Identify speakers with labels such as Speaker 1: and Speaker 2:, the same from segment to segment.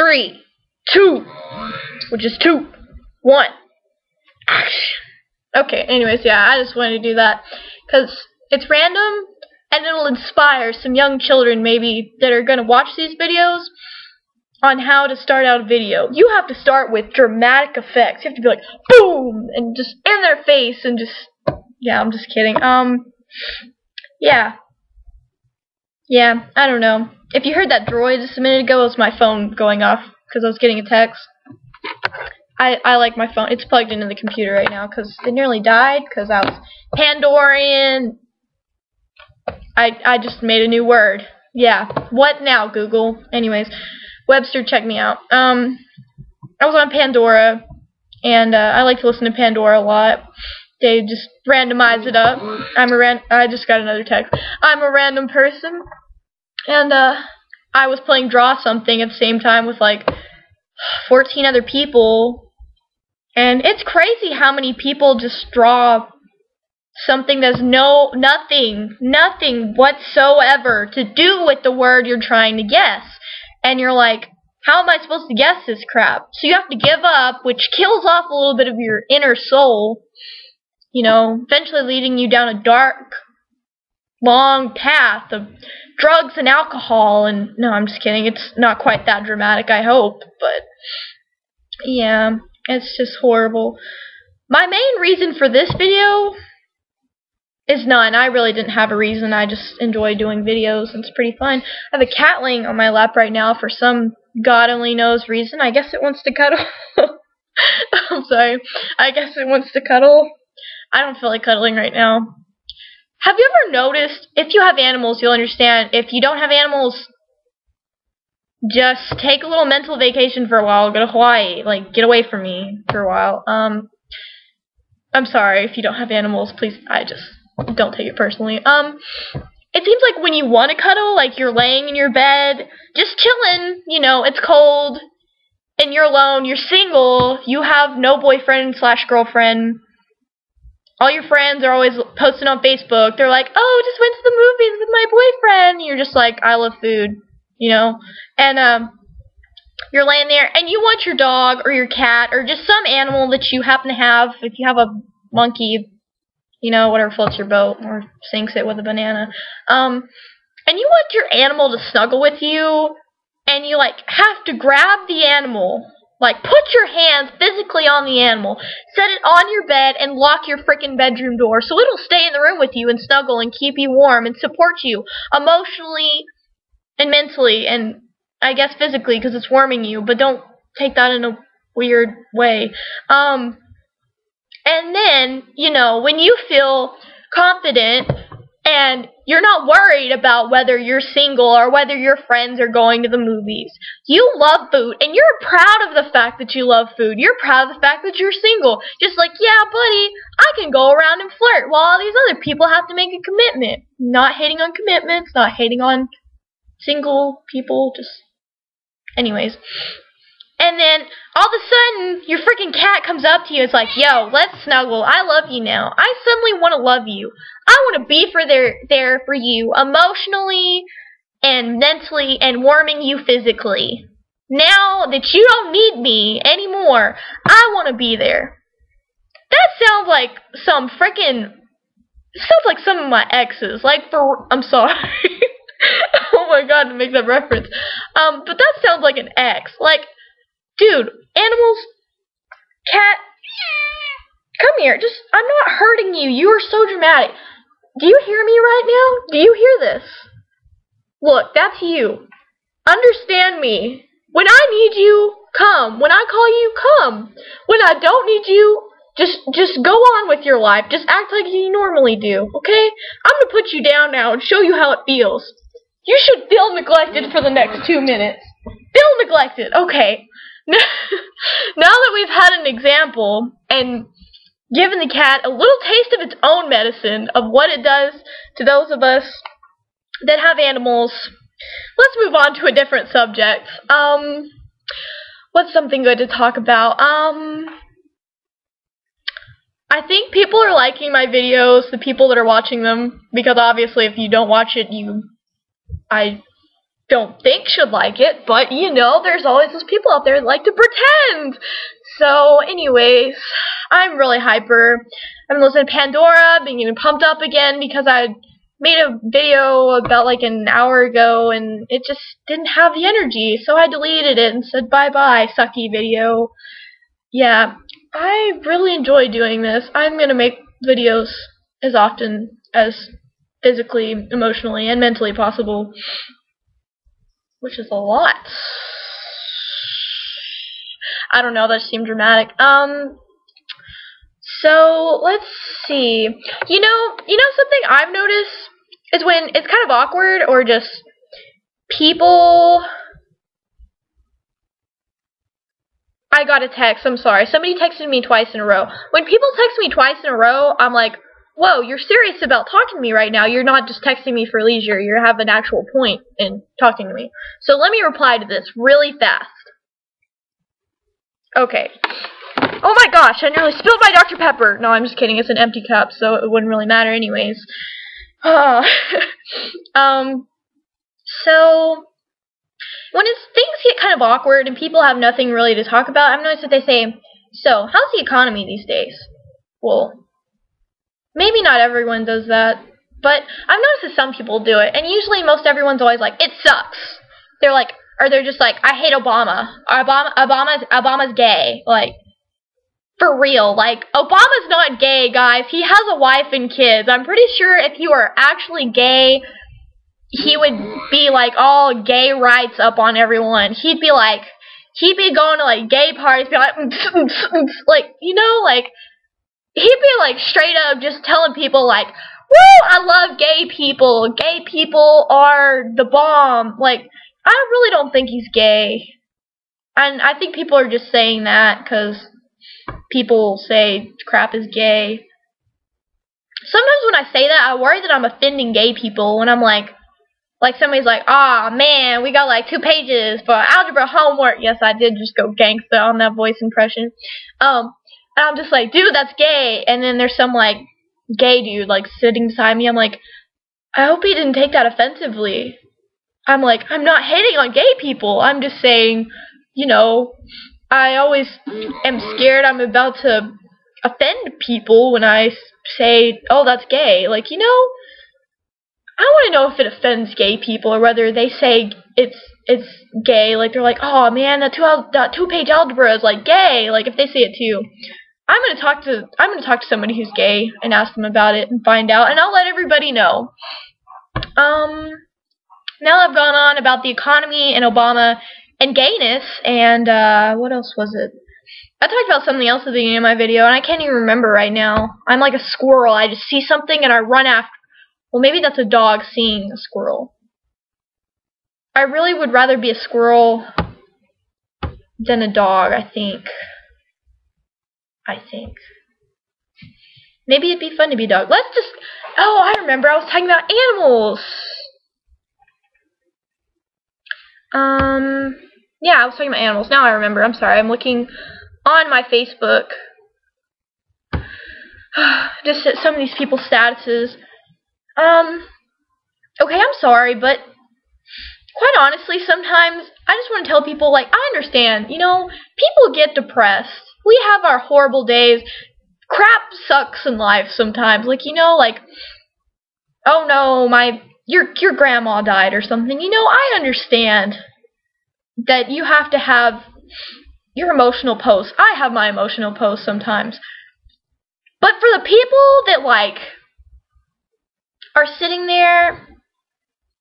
Speaker 1: 3, 2, which is 2, 1, action. Okay, anyways, yeah, I just wanted to do that, because it's random, and it'll inspire some young children, maybe, that are going to watch these videos, on how to start out a video. You have to start with dramatic effects. You have to be like, boom, and just in their face, and just, yeah, I'm just kidding. Yeah, I don't know. If you heard that droid just a minute ago, it was my phone going off, because I was getting a text. I like my phone. It's plugged into the computer right now, because it nearly died, because I was Pandorian. I just made a new word. Yeah, what now, Google? Anyways, Webster, check me out. I was on Pandora, and I like to listen to Pandora a lot. They just randomize it up. I just got another text. I'm a random person, and I was playing Draw Something at the same time with like 14 other people, and it's crazy how many people just draw something that's nothing whatsoever to do with the word you're trying to guess. And you're like, how am I supposed to guess this crap? So you have to give up, which kills off a little bit of your inner soul, you know, eventually leading you down a dark, long path of drugs and alcohol. And no, I'm just kidding. It's not quite that dramatic, I hope. But yeah, it's just horrible. My main reason for this video is none. I really didn't have a reason. I just enjoy doing videos, and it's pretty fun. I have a cat laying on my lap right now for some God only knows reason. I guess it wants to cuddle. I'm sorry. I guess it wants to cuddle. I don't feel like cuddling right now. Have you ever noticed, if you have animals, you'll understand. If you don't have animals, just take a little mental vacation for a while. Go to Hawaii. Like, get away from me for a while. I'm sorry if you don't have animals. Please, don't take it personally. It seems like when you want to cuddle, like you're laying in your bed, just chilling, you know, it's cold, and you're alone, you're single, you have no boyfriend / girlfriend, all your friends are always posting on Facebook, they're like, oh, just went to the movies with my boyfriend, and you're just like, I love food, you know, and, you're laying there, and you want your dog, or your cat, or just some animal that you happen to have, if you have a monkey, you know, whatever floats your boat, or sinks it with a banana. And you want your animal to snuggle with you, and you, like, have to grab the animal. Like, put your hands physically on the animal, set it on your bed, and lock your frickin' bedroom door so it'll stay in the room with you and snuggle and keep you warm and support you emotionally and mentally and, I guess, physically, because it's warming you, but don't take that in a weird way. And then, you know, when you feel confident and you're not worried about whether you're single or whether your friends are going to the movies, you love food, and you're proud of the fact that you love food. You're proud of the fact that you're single. Just like, yeah, buddy, I can go around and flirt while all these other people have to make a commitment. Not hating on commitments, not hating on single people, just anyways. And then, all of a sudden, your freaking cat comes up to you. It's like, yo, let's snuggle. I love you now. I suddenly want to love you. I want to be there for you emotionally and mentally and warming you physically. Now that you don't need me anymore, I want to be there. That sounds like some freaking... sounds like some of my exes. Like, I'm sorry. Oh my god, to make that reference. But that sounds like an ex. Like... dude, animals, cat, come here. I'm not hurting you. You are so dramatic. Do you hear me right now? Do you hear this? Look, that's you. Understand me. When I need you, come. When I call you, come. When I don't need you, just go on with your life. Just act like you normally do, okay? I'm going to put you down now and show you how it feels. You should feel neglected for the next 2 minutes. Feel neglected. Okay. Now that we've had an example and given the cat a little taste of its own medicine of what it does to those of us that have animals, let's move on to a different subject. What's something good to talk about? I think people are liking my videos, the people that are watching them, because obviously if you don't watch it, I don't think should like it, but you know, there's always those people out there that like to pretend. So, anyways, I'm really hyper. I've been listening to Pandora, being even pumped up again because I made a video about like an hour ago and it just didn't have the energy, so I deleted it and said bye-bye, sucky video. Yeah, I really enjoy doing this. I'm gonna make videos as often as physically, emotionally, and mentally possible, which is a lot. I don't know, that seemed dramatic. So let's see. You know something I've noticed is when it's kind of awkward or just people. I got a text. I'm sorry. Somebody texted me twice in a row. When people text me twice in a row, I'm like, whoa, you're serious about talking to me right now. You're not just texting me for leisure. You have an actual point in talking to me. So let me reply to this really fast. Okay. Oh my gosh, I nearly spilled my Dr. Pepper. No, I'm just kidding. It's an empty cup, so it wouldn't really matter anyways. So, when things get kind of awkward and people have nothing really to talk about, I've noticed that they say, so, how's the economy these days? Well, maybe not everyone does that, but I've noticed that some people do it, and usually most everyone's always like, it sucks. They're like, or they're just like, I hate Obama. Obama's gay. Like, for real, like, Obama's not gay, guys. He has a wife and kids. I'm pretty sure if he were actually gay, he would be, like, all gay rights up on everyone. He'd be going to, like, gay parties, be like, like, you know, like, he'd be, like, straight up just telling people, like, woo, I love gay people. Gay people are the bomb. Like, I really don't think he's gay. And I think people are just saying that because people say crap is gay. Sometimes when I say that, I worry that I'm offending gay people when I'm like somebody's like, aw, man, we got like 2 pages for algebra homework. Yes, I did just go gangsta on that voice impression. And I'm just like, dude, that's gay. And then there's some like gay dude like sitting beside me. I'm like, I hope he didn't take that offensively. I'm like, I'm not hating on gay people. I'm just saying, you know, I always am scared I'm about to offend people when I say, oh, that's gay. Like, you know, I want to know if it offends gay people or whether they say it's gay. Like, they're like, oh, man, that 2-page algebra is, like, gay. Like, if they say it too. I'm going to talk to somebody who's gay and ask them about it and find out, and I'll let everybody know. Now I've gone on about the economy and Obama and gayness, and what else was it? I talked about something else at the beginning of my video, and I can't even remember right now. I'm like a squirrel. I just see something and I run after. Well, maybe that's a dog seeing a squirrel. I really would rather be a squirrel than a dog, I think. Maybe it'd be fun to be a dog. Oh, I remember. I was talking about animals. Yeah, I was talking about animals. Now I remember. I'm sorry. I'm looking on my Facebook. Just at some of these people's statuses. Okay, I'm sorry, but quite honestly, sometimes I just want to tell people, like, I understand. You know, people get depressed. We have our horrible days. Crap sucks in life sometimes. Like, you know, like, oh no, your grandma died or something. You know, I understand that you have to have your emotional posts. I have my emotional posts sometimes. But for the people that, like, are sitting there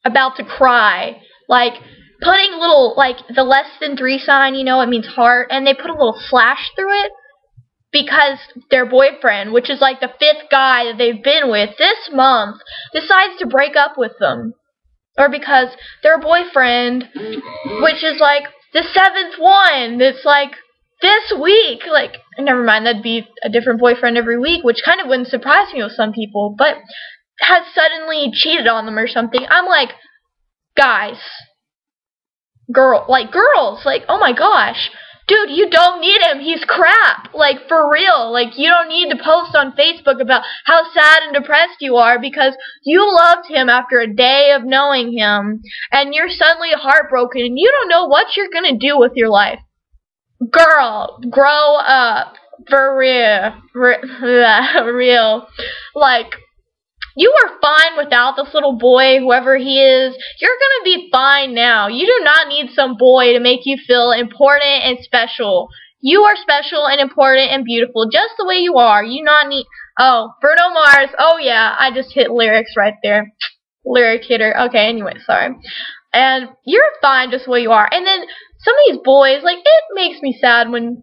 Speaker 1: about to cry, like, putting little, like, the less than 3 sign, you know, it means heart, and they put a little slash through it because their boyfriend, which is like the 5th guy that they've been with this month, decides to break up with them. Or because their boyfriend, which is like the 7th one, that's like this week, like, never mind, that'd be a different boyfriend every week, which kind of wouldn't surprise me with some people, but has suddenly cheated on them or something. I'm like, guys, girls, like, oh my gosh, Dude, you don't need him. He's crap. Like, for real. Like, you don't need to post on Facebook about how sad and depressed you are because you loved him after a day of knowing him, and you're suddenly heartbroken, and you don't know what you're gonna do with your life. Girl, grow up. For real. Real. Like, you were fine without this little boy, whoever he is. You're gonna be fine now. You do not need some boy to make you feel important and special. You are special and important and beautiful just the way you are. You not need... Oh, Bruno Mars. Oh, yeah. I just hit lyrics right there. Lyric hitter. Okay, anyway, sorry. And you're fine just the way you are. And then some of these boys, like, it makes me sad when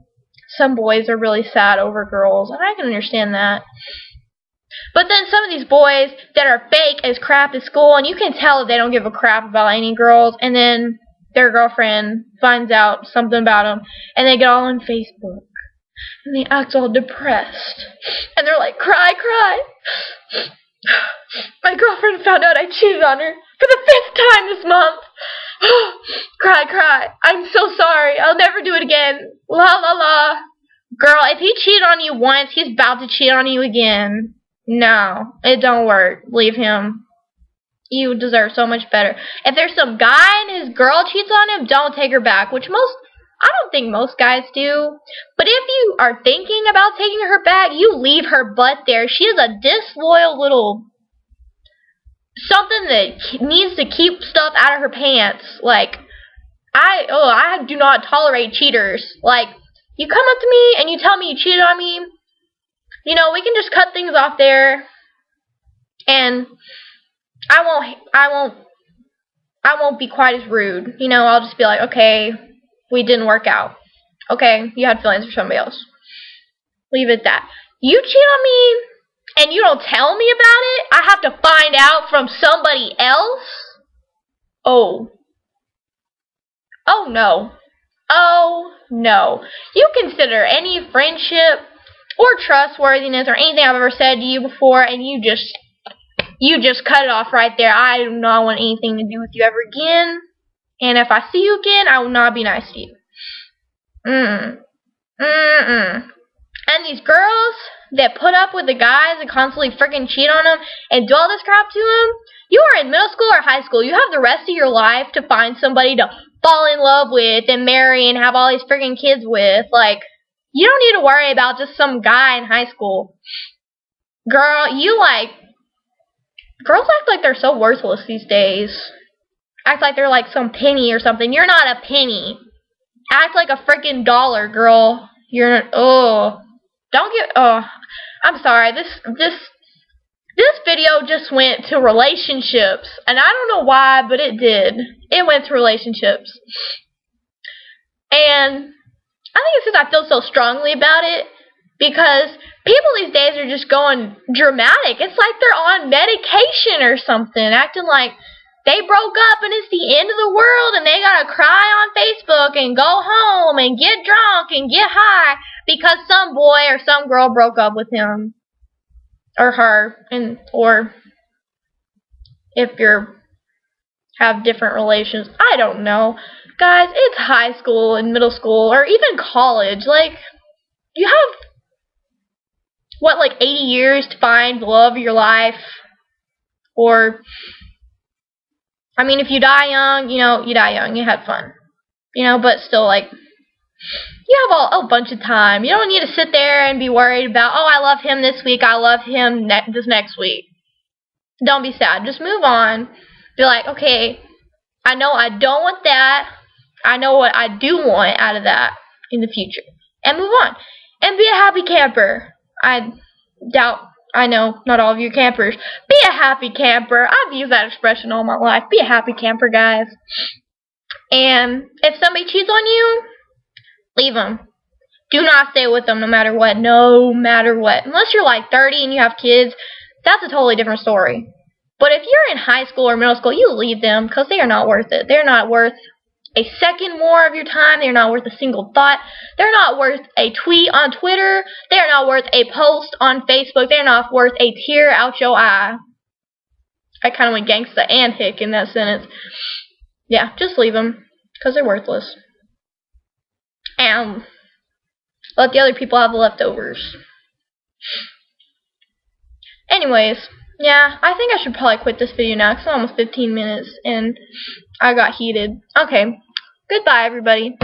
Speaker 1: some boys are really sad over girls. And I can understand that. But then some of these boys that are fake as crap at school, and you can tell that they don't give a crap about any girls, and then their girlfriend finds out something about them, and they get all on Facebook, and they act all depressed, and they're like, cry, cry. My girlfriend found out I cheated on her for the 5th time this month. Cry, cry. I'm so sorry. I'll never do it again. La, la, la. Girl, if he cheated on you once, he's about to cheat on you again. No, it don't work. Leave him. You deserve so much better. If there's some guy and his girl cheats on him, don't take her back, which I don't think most guys do. But if you are thinking about taking her back, you leave her butt there. She is a disloyal little something that needs to keep stuff out of her pants. Like, I do not tolerate cheaters. Like, you come up to me and you tell me you cheated on me, you know, we can just cut things off there, and I won't be quite as rude. You know, I'll just be like, okay, we didn't work out. Okay, you had feelings for somebody else. Leave it at that. You cheat on me, and you don't tell me about it? I have to find out from somebody else? Oh. Oh, no. Oh, no. You consider any friendship or trustworthiness or anything I've ever said to you before, and you just cut it off right there. I do not want anything to do with you ever again, and if I see you again, I will not be nice to you. And these girls that put up with the guys and constantly freaking cheat on them and do all this crap to them, you are in middle school or high school. You have the rest of your life to find somebody to fall in love with and marry and have all these freaking kids with. Like, you don't need to worry about just some guy in high school. Girl, girls act like they're so worthless these days. Act like they're like some penny or something. You're not a penny. Act like a freaking dollar, girl. You're not, I'm sorry. This video just went to relationships. And I don't know why, but it did. It went to relationships. And I think it's because I feel so strongly about it, because people these days are just going dramatic. It's like they're on medication or something, acting like they broke up and it's the end of the world and they gotta cry on Facebook and go home and get drunk and get high because some boy or some girl broke up with him or her, or if you're have different relations. I don't know. Guys, it's high school and middle school, or even college. Like, you have, what, like 80 years to find the love of your life? Or, I mean, if you die young, you know, you die young. You had fun. You know, but still, like, you have a bunch of time. You don't need to sit there and be worried about, oh, I love him this week, I love him this next week. Don't be sad. Just move on. Be like, okay, I know I don't want that. I know what I do want out of that in the future. And move on. And be a happy camper. I know not all of you are campers. Be a happy camper. I've used that expression all my life. Be a happy camper, guys. And if somebody cheats on you, leave them. Do not stay with them no matter what. No matter what. Unless you're like 30 and you have kids, that's a totally different story. But if you're in high school or middle school, you leave them because they are not worth it. They're not worth a second more of your time. They're not worth a single thought. They're not worth a tweet on Twitter. They're not worth a post on Facebook. They're not worth a tear out your eye. I kind of went gangsta and hick in that sentence. Yeah, just leave them because they're worthless. and let the other people have the leftovers. Anyways, yeah, I think I should probably quit this video now because it's almost 15 minutes and I got heated. Okay, goodbye everybody.